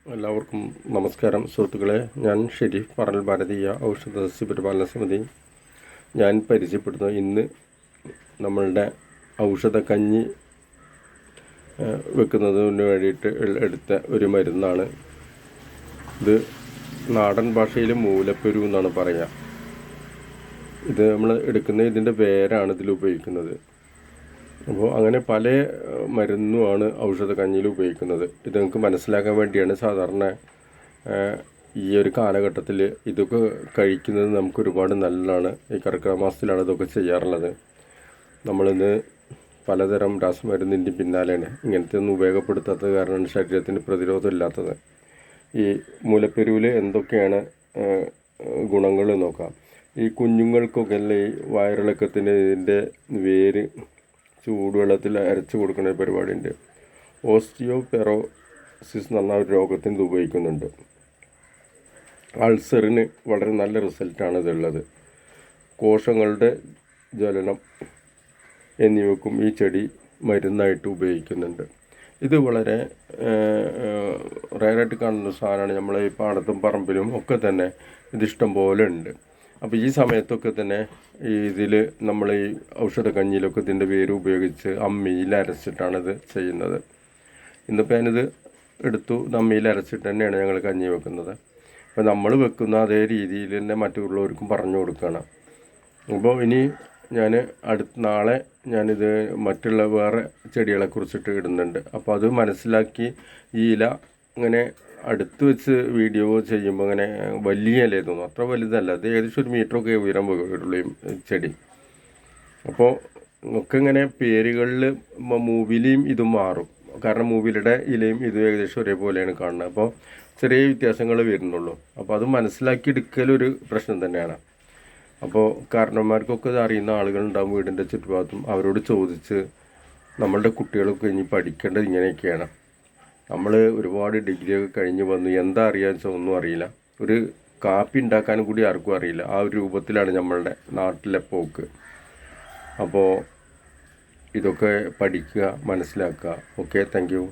എല്ലാവർക്കും നമസ്കാരം സുഹൃത്തുക്കളെ. ഞാൻ ഷെരീഫ് പറൽ ഭാരതീയ ഔഷധ സസ്യ പരിപാലന സമിതി. ഞാൻ പരിചയപ്പെടുത്തുന്നത് ഇന്ന് നമ്മളുടെ ഔഷധക്കഞ്ഞി വെക്കുന്നതിന് വേണ്ടിയിട്ട് എടുത്ത ഒരു മരുന്നാണ് ഇത്. നാടൻ ഭാഷയിൽ മൂലപ്പെരു എന്നാണ് പറയുക. ഇത് നമ്മൾ എടുക്കുന്ന ഇതിൻ്റെ വേരാണ് ഇതിൽ ഉപയോഗിക്കുന്നത്. അപ്പോൾ അങ്ങനെ പല മരുന്നുമാണ് ഔഷധക്കഞ്ഞിയിൽ ഉപയോഗിക്കുന്നത്. ഇത് നിങ്ങൾക്ക് മനസ്സിലാക്കാൻ വേണ്ടിയാണ്. സാധാരണ ഈ ഒരു കാലഘട്ടത്തിൽ ഇതൊക്കെ കഴിക്കുന്നത് നമുക്ക് ഒരുപാട് നല്ലതാണ്. ഈ കർക്കിടക മാസത്തിലാണ് ഇതൊക്കെ ചെയ്യാറുള്ളത്. നമ്മളിന്ന് പലതരം രാസമരുന്നിൻ്റെ പിന്നാലെയാണ്. ഇങ്ങനത്തെ ഒന്നും ഉപയോഗപ്പെടുത്താത്തത് കാരണമാണ് ശരീരത്തിന് പ്രതിരോധം ഇല്ലാത്തത്. ഈ മൂലപ്പെരുവിൽ എന്തൊക്കെയാണ് ഗുണങ്ങൾ നോക്കാം. ഈ കുഞ്ഞുങ്ങൾക്കൊക്കെ അല്ലേ ഈ വയറിളക്കത്തിന് ഇതിൻ്റെ വേര് ചൂടുവെള്ളത്തിൽ അരച്ച് കൊടുക്കുന്ന പരിപാടിയുണ്ട്. ഓസ്റ്റിയോപെറോസിസ് എന്ന് പറഞ്ഞ ഒരു രോഗത്തിന് ഇത് ഉപയോഗിക്കുന്നുണ്ട്. അൾസറിന് വളരെ നല്ല റിസൾട്ടാണ് ഇതുള്ളത്. കോശങ്ങളുടെ ജ്വലനം എന്നിവയ്ക്കും ഈ ചെടി മരുന്നായിട്ട് ഉപയോഗിക്കുന്നുണ്ട്. ഇത് വളരെ റയറായിട്ട് കാണുന്ന സാധനമാണ്. നമ്മളെ ഈ പാടത്തും പറമ്പിലും ഒക്കെ തന്നെ ഇതിഷ്ടം പോലെ ഉണ്ട്. അപ്പോൾ ഈ സമയത്തൊക്കെ തന്നെ ഇതിൽ നമ്മൾ ഈ ഔഷധക്കഞ്ഞിയിലൊക്കെ ഇതിൻ്റെ വേര് ഉപയോഗിച്ച് അമ്മിയിൽ അരച്ചിട്ടാണിത് ചെയ്യുന്നത്. ഇന്നിപ്പോൾ ഞാനിത് എടുത്തു അമ്മിയിൽ അരച്ചിട്ട് തന്നെയാണ് ഞങ്ങൾ കഞ്ഞി വെക്കുന്നത്. അപ്പോൾ നമ്മൾ വെക്കുന്ന അതേ രീതിയിൽ തന്നെ മറ്റുള്ളവർക്കും പറഞ്ഞു കൊടുക്കണം. അപ്പോൾ ഇനി ഞാൻ നാളെ ഞാനിത് മറ്റുള്ള വേറെ ചെടികളെക്കുറിച്ചിട്ട് ഇടുന്നുണ്ട്. അപ്പോൾ അത് മനസ്സിലാക്കി ഈ ഇല അങ്ങനെ അടുത്ത് വെച്ച് വീഡിയോ ചെയ്യുമ്പോൾ അങ്ങനെ വലിയ ഇലയെ തോന്നും. അത്ര വലുതല്ല. അത് ഏകദേശം 1 മീറ്ററൊക്കെ ഉയരം വരുള്ളൂ ചെടി. അപ്പോൾ ഒക്കെ ഇങ്ങനെ പേരുകളിൽ മൂവിലെയും ഇതും മാറും. കാരണം മൂവിലയുടെ ഇലയും ഇതും ഏകദേശം ഒരേപോലെയാണ് കാണുന്നത്. അപ്പോൾ ചെറിയ വ്യത്യാസങ്ങൾ വരുന്നുള്ളൂ. അപ്പോൾ അത് മനസ്സിലാക്കി എടുക്കലൊരു പ്രശ്നം തന്നെയാണ്. അപ്പോൾ കാരണന്മാർക്കൊക്കെ ഇത് അറിയുന്ന ആളുകളുണ്ടാകും വീടിൻ്റെ ചുറ്റുഭാഗത്തും. അവരോട് ചോദിച്ച് നമ്മളുടെ കുട്ടികളൊക്കെ ഇനി പഠിക്കേണ്ടത് ഇങ്ങനെയൊക്കെയാണ്. നമ്മൾ ഒരുപാട് ഡിഗ്രിയൊക്കെ കഴിഞ്ഞ് വന്നു എന്താ അറിയാന്ന് വെച്ചാൽ ഒന്നും അറിയില്ല. ഒരു കാപ്പി ഉണ്ടാക്കാനും കൂടി ആർക്കും അറിയില്ല. ആ ഒരു രൂപത്തിലാണ് നമ്മളുടെ നാട്ടിലെ പോക്ക്. അപ്പോൾ ഇതൊക്കെ പഠിക്കുക, മനസ്സിലാക്കുക. Okay, thank you.